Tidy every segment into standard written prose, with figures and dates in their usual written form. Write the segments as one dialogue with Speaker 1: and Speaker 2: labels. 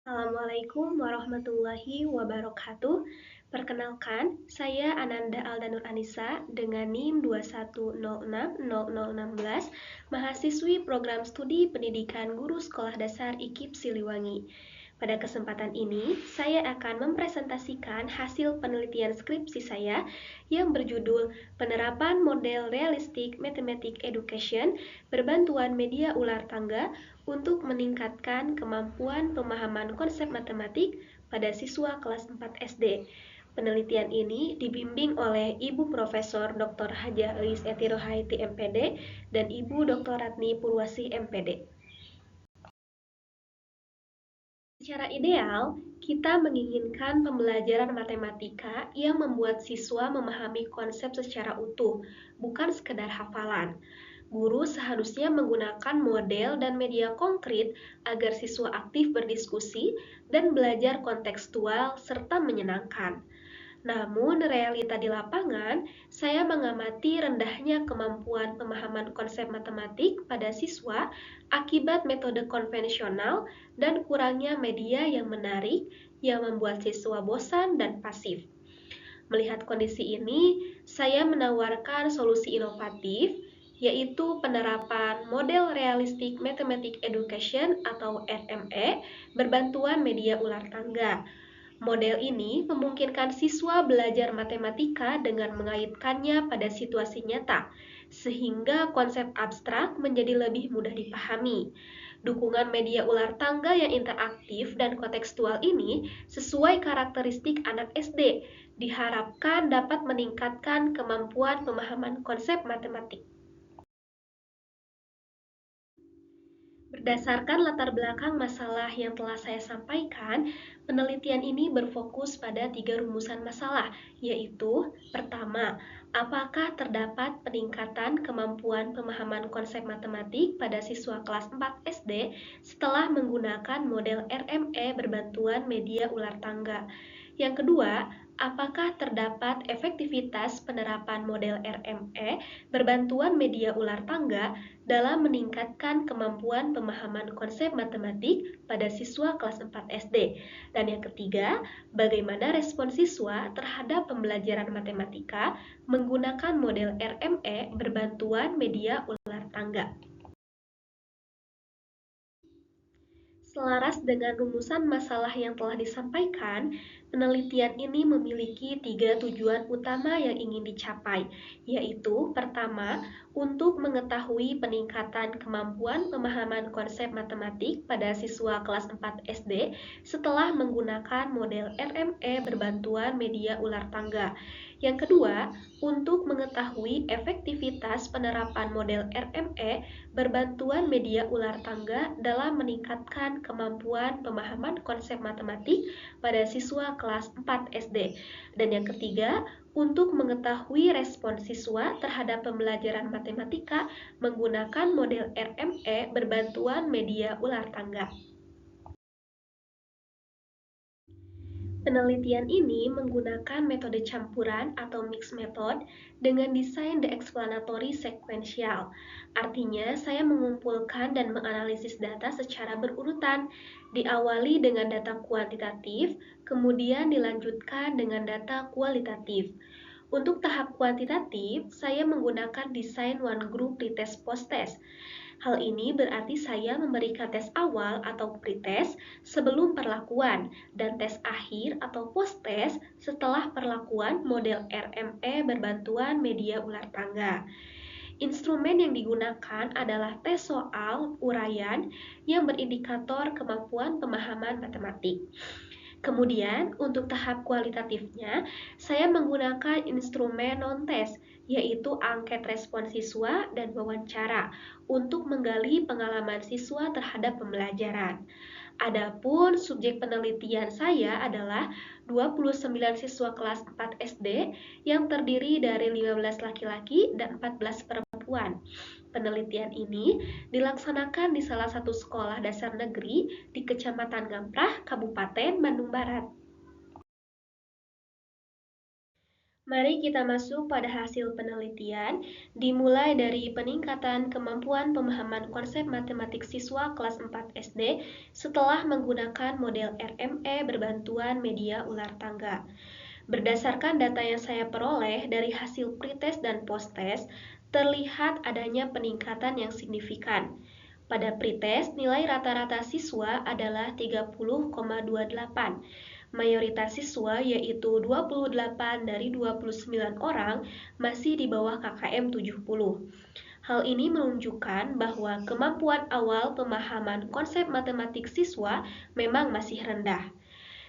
Speaker 1: Assalamualaikum warahmatullahi wabarakatuh. Perkenalkan, saya Ananda Aldanur Anissa dengan NIM 21060016, mahasiswi program studi pendidikan guru sekolah dasar IKIP Siliwangi. Pada kesempatan ini, saya akan mempresentasikan hasil penelitian skripsi saya yang berjudul Penerapan Model Realistic Mathematics Education Berbantuan Media Ular Tangga untuk meningkatkan kemampuan pemahaman konsep matematik pada siswa kelas 4 SD. Penelitian ini dibimbing oleh Ibu Profesor Dr. Haja Elis Etirohaiti MPD dan Ibu Dr. Ratni Purwasi MPD. Secara ideal, kita menginginkan pembelajaran matematika yang membuat siswa memahami konsep secara utuh, bukan sekedar hafalan. Guru seharusnya menggunakan model dan media konkret agar siswa aktif berdiskusi dan belajar kontekstual serta menyenangkan. Namun, realita di lapangan, saya mengamati rendahnya kemampuan pemahaman konsep matematik pada siswa akibat metode konvensional dan kurangnya media yang menarik yang membuat siswa bosan dan pasif. Melihat kondisi ini, saya menawarkan solusi inovatif, yaitu penerapan model Realistic Mathematics Education atau RME berbantuan media ular tangga. Model ini memungkinkan siswa belajar matematika dengan mengaitkannya pada situasi nyata, sehingga konsep abstrak menjadi lebih mudah dipahami. Dukungan media ular tangga yang interaktif dan kontekstual ini sesuai karakteristik anak SD, diharapkan dapat meningkatkan kemampuan pemahaman konsep matematik. Berdasarkan latar belakang masalah yang telah saya sampaikan, penelitian ini berfokus pada 3 rumusan masalah, yaitu pertama, apakah terdapat peningkatan kemampuan pemahaman konsep matematik pada siswa kelas 4 SD setelah menggunakan model RME berbantuan media ular tangga? Yang kedua, apakah terdapat efektivitas penerapan model RME berbantuan media ular tangga dalam meningkatkan kemampuan pemahaman konsep matematik pada siswa kelas 4 SD? Dan yang ketiga, bagaimana respon siswa terhadap pembelajaran matematika menggunakan model RME berbantuan media ular tangga? Selaras dengan rumusan masalah yang telah disampaikan, penelitian ini memiliki 3 tujuan utama yang ingin dicapai, yaitu pertama, untuk mengetahui peningkatan kemampuan pemahaman konsep matematik pada siswa kelas 4 SD setelah menggunakan model RME berbantuan media ular tangga. Yang kedua, untuk mengetahui efektivitas penerapan model RME berbantuan media ular tangga dalam meningkatkan kemampuan pemahaman konsep matematik pada siswa kelas 4 SD. Dan yang ketiga, untuk mengetahui respon siswa terhadap pembelajaran matematika menggunakan model RME berbantuan media ular tangga. Penelitian ini menggunakan metode campuran atau mixed method dengan desain the explanatory sequential. Artinya, saya mengumpulkan dan menganalisis data secara berurutan, diawali dengan data kuantitatif, kemudian dilanjutkan dengan data kualitatif. Untuk tahap kuantitatif, saya menggunakan desain one group pretest post-test. Hal ini berarti saya memberikan tes awal atau pretest sebelum perlakuan dan tes akhir atau post-test setelah perlakuan model RME berbantuan media ular tangga. Instrumen yang digunakan adalah tes soal uraian yang berindikator kemampuan pemahaman matematik. Kemudian, untuk tahap kualitatifnya, saya menggunakan instrumen non-tes, yaitu angket respon siswa dan wawancara, untuk menggali pengalaman siswa terhadap pembelajaran. Adapun subjek penelitian saya adalah 29 siswa kelas 4 SD yang terdiri dari 15 laki-laki dan 14 perempuan. Penelitian ini dilaksanakan di salah satu sekolah dasar negeri di Kecamatan Ngamprah, Kabupaten Bandung Barat. Mari kita masuk pada hasil penelitian, dimulai dari peningkatan kemampuan pemahaman konsep matematik siswa kelas 4 SD setelah menggunakan model RME berbantuan media ular tangga. Berdasarkan data yang saya peroleh dari hasil pretest dan posttest, terlihat adanya peningkatan yang signifikan. Pada pretest, nilai rata-rata siswa adalah 30,28. Mayoritas siswa, yaitu 28 dari 29 orang, masih di bawah KKM 70. Hal ini menunjukkan bahwa kemampuan awal pemahaman konsep matematik siswa memang masih rendah.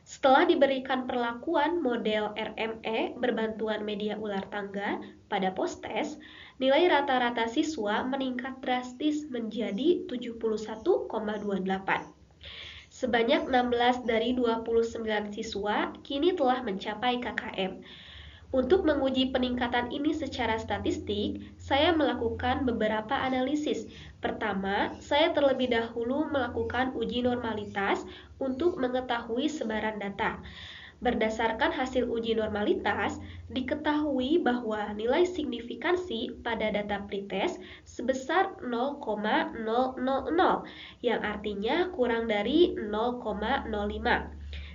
Speaker 1: Setelah diberikan perlakuan model RME berbantuan media ular tangga pada posttest, nilai rata-rata siswa meningkat drastis menjadi 71,28. Sebanyak 16 dari 29 siswa kini telah mencapai KKM. Untuk menguji peningkatan ini secara statistik, saya melakukan beberapa analisis. Pertama, saya terlebih dahulu melakukan uji normalitas untuk mengetahui sebaran data. Berdasarkan hasil uji normalitas, diketahui bahwa nilai signifikansi pada data pretest sebesar 0,000, yang artinya kurang dari 0,05,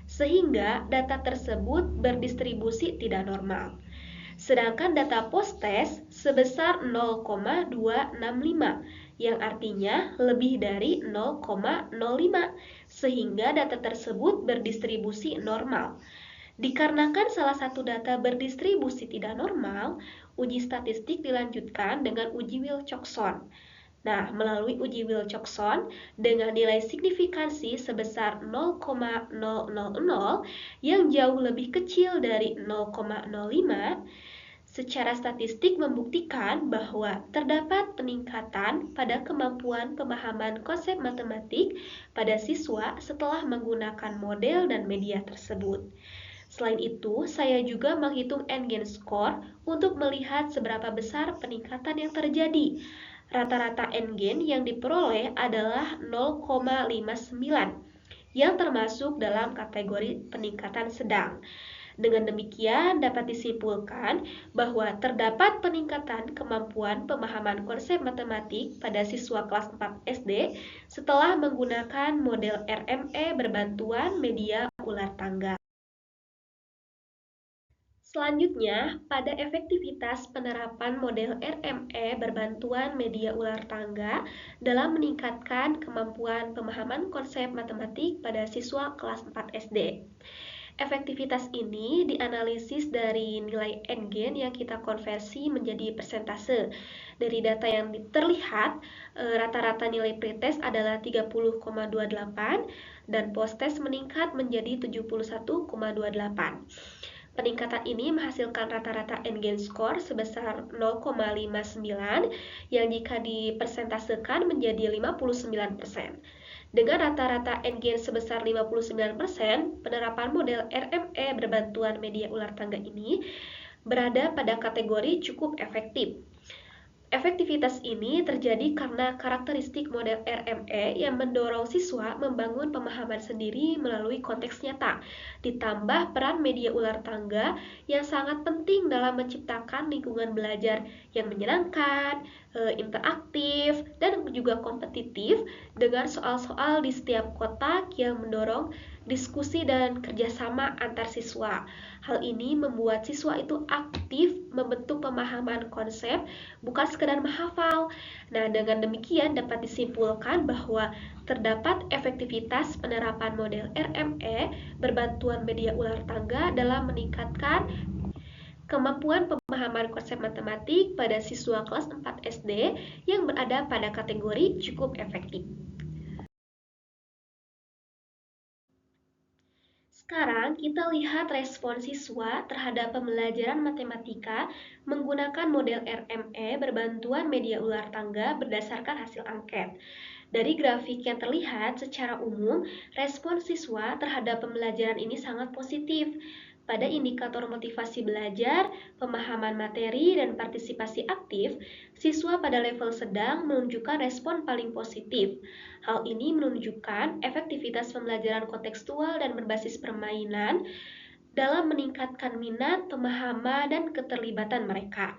Speaker 1: sehingga data tersebut berdistribusi tidak normal. Sedangkan data post-test sebesar 0,265, yang artinya lebih dari 0,05, sehingga data tersebut berdistribusi normal. Dikarenakan salah satu data berdistribusi tidak normal, uji statistik dilanjutkan dengan uji Wilcoxon. Nah, melalui uji Wilcoxon dengan nilai signifikansi sebesar 0,000 yang jauh lebih kecil dari 0,05, secara statistik membuktikan bahwa terdapat peningkatan pada kemampuan pemahaman konsep matematik pada siswa setelah menggunakan model dan media tersebut. Selain itu, saya juga menghitung N-gain score untuk melihat seberapa besar peningkatan yang terjadi. Rata-rata N-gain yang diperoleh adalah 0,59, yang termasuk dalam kategori peningkatan sedang. Dengan demikian, dapat disimpulkan bahwa terdapat peningkatan kemampuan pemahaman konsep matematik pada siswa kelas 4 SD setelah menggunakan model RME berbantuan media ular tangga. Selanjutnya, pada efektivitas penerapan model RME berbantuan media ular tangga dalam meningkatkan kemampuan pemahaman konsep matematik pada siswa kelas 4 SD. Efektivitas ini dianalisis dari nilai N-gain yang kita konversi menjadi persentase. Dari data yang terlihat, rata-rata nilai pretest adalah 30,28 dan posttest meningkat menjadi 71,28. Peningkatan ini menghasilkan rata-rata N-gain score sebesar 0,59 yang jika dipersentasekan menjadi 59%. Dengan rata-rata N-gain sebesar 59%, penerapan model RME berbantuan media ular tangga ini berada pada kategori cukup efektif. Efektivitas ini terjadi karena karakteristik model RME yang mendorong siswa membangun pemahaman sendiri melalui konteks nyata, ditambah peran media ular tangga yang sangat penting dalam menciptakan lingkungan belajar yang menyenangkan, interaktif, dan juga kompetitif dengan soal-soal di setiap kotak yang mendorong diskusi dan kerjasama antar siswa. Hal ini membuat siswa itu aktif membentuk pemahaman konsep, bukan sekedar menghafal. Nah, dengan demikian dapat disimpulkan bahwa terdapat efektivitas penerapan model RME berbantuan media ular tangga dalam meningkatkan kemampuan pemahaman konsep matematik pada siswa kelas 4 SD yang berada pada kategori cukup efektif. Sekarang kita lihat respon siswa terhadap pembelajaran matematika menggunakan model RME berbantuan media ular tangga berdasarkan hasil angket. Dari grafik yang terlihat, secara umum, respon siswa terhadap pembelajaran ini sangat positif. Pada indikator motivasi belajar, pemahaman materi, dan partisipasi aktif, siswa pada level sedang menunjukkan respon paling positif. Hal ini menunjukkan efektivitas pembelajaran kontekstual dan berbasis permainan dalam meningkatkan minat, pemahaman, dan keterlibatan mereka.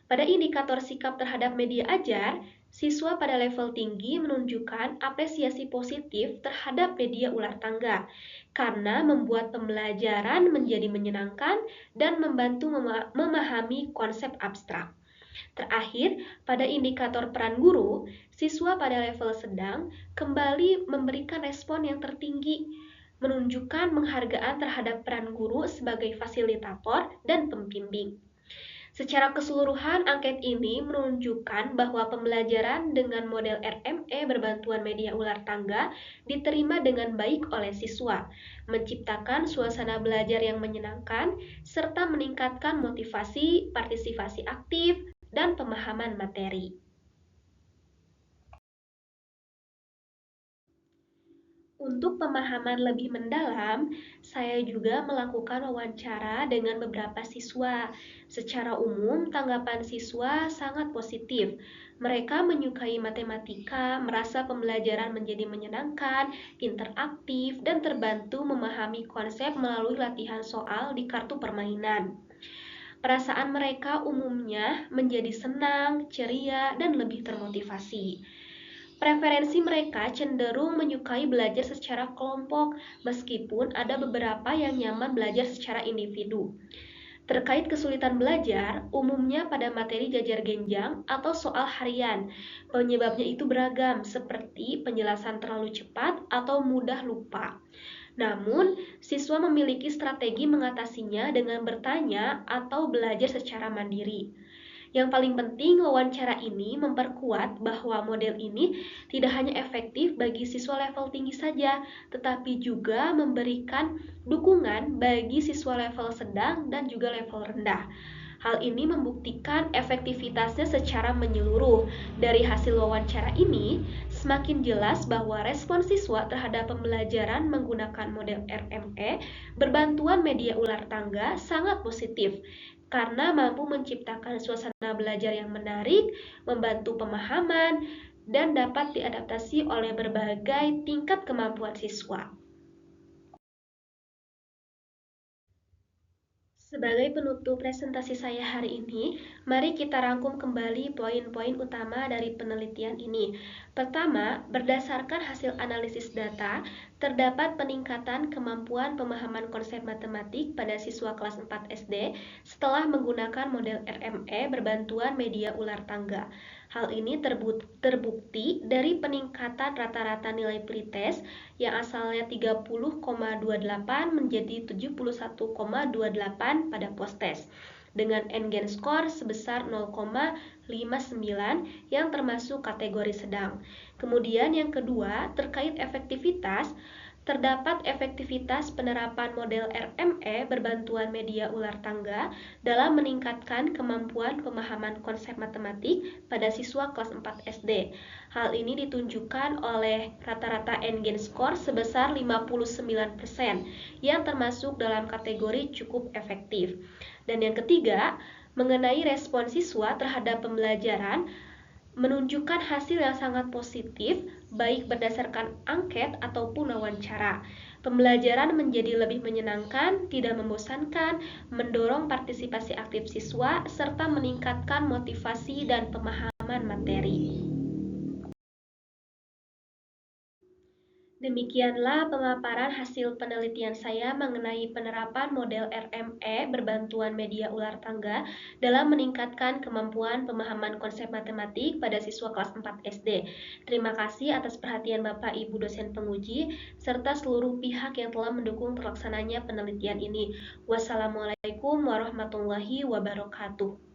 Speaker 1: Pada indikator sikap terhadap media ajar, siswa pada level tinggi menunjukkan apresiasi positif terhadap media ular tangga karena membuat pembelajaran menjadi menyenangkan dan membantu memahami konsep abstrak. Terakhir, pada indikator peran guru, siswa pada level sedang kembali memberikan respon yang tertinggi, menunjukkan penghargaan terhadap peran guru sebagai fasilitator dan pembimbing. Secara keseluruhan, angket ini menunjukkan bahwa pembelajaran dengan model RME berbantuan media ular tangga diterima dengan baik oleh siswa, menciptakan suasana belajar yang menyenangkan, serta meningkatkan motivasi, partisipasi aktif, dan pemahaman materi. Untuk pemahaman lebih mendalam, saya juga melakukan wawancara dengan beberapa siswa. Secara umum, tanggapan siswa sangat positif. Mereka menyukai matematika, merasa pembelajaran menjadi menyenangkan, interaktif, dan terbantu memahami konsep melalui latihan soal di kartu permainan. Perasaan mereka umumnya menjadi senang, ceria, dan lebih termotivasi. Preferensi mereka cenderung menyukai belajar secara kelompok, meskipun ada beberapa yang nyaman belajar secara individu. Terkait kesulitan belajar, umumnya pada materi jajar genjang atau soal harian. Penyebabnya itu beragam, seperti penjelasan terlalu cepat atau mudah lupa. Namun, siswa memiliki strategi mengatasinya dengan bertanya atau belajar secara mandiri. Yang paling penting, wawancara ini memperkuat bahwa model ini tidak hanya efektif bagi siswa level tinggi saja, tetapi juga memberikan dukungan bagi siswa level sedang dan juga level rendah. Hal ini membuktikan efektivitasnya secara menyeluruh. Dari hasil wawancara ini, semakin jelas bahwa respon siswa terhadap pembelajaran menggunakan model RME berbantuan media ular tangga sangat positif karena mampu menciptakan suasana belajar yang menarik, membantu pemahaman, dan dapat diadaptasi oleh berbagai tingkat kemampuan siswa. Sebagai penutup presentasi saya hari ini, mari kita rangkum kembali poin-poin utama dari penelitian ini. Pertama, berdasarkan hasil analisis data, terdapat peningkatan kemampuan pemahaman konsep matematik pada siswa kelas 4 SD setelah menggunakan model RME berbantuan media ular tangga. Hal ini terbukti dari peningkatan rata-rata nilai pretest yang asalnya 30,28 menjadi 71,28 pada post-test dengan N-Gain score sebesar 0,59 yang termasuk kategori sedang. Kemudian yang kedua, terkait efektivitas, terdapat efektivitas penerapan model RME berbantuan media ular tangga dalam meningkatkan kemampuan pemahaman konsep matematik pada siswa kelas 4 SD. Hal ini ditunjukkan oleh rata-rata N-Gain score sebesar 59% yang termasuk dalam kategori cukup efektif. Dan yang ketiga, mengenai respon siswa terhadap pembelajaran, menunjukkan hasil yang sangat positif, baik berdasarkan angket ataupun wawancara. Pembelajaran menjadi lebih menyenangkan, tidak membosankan, mendorong partisipasi aktif siswa, serta meningkatkan motivasi dan pemahaman materi. Demikianlah pemaparan hasil penelitian saya mengenai penerapan model RME berbantuan media ular tangga dalam meningkatkan kemampuan pemahaman konsep matematik pada siswa kelas 4 SD. Terima kasih atas perhatian Bapak Ibu dosen penguji serta seluruh pihak yang telah mendukung terlaksananya penelitian ini. Wassalamualaikum warahmatullahi wabarakatuh.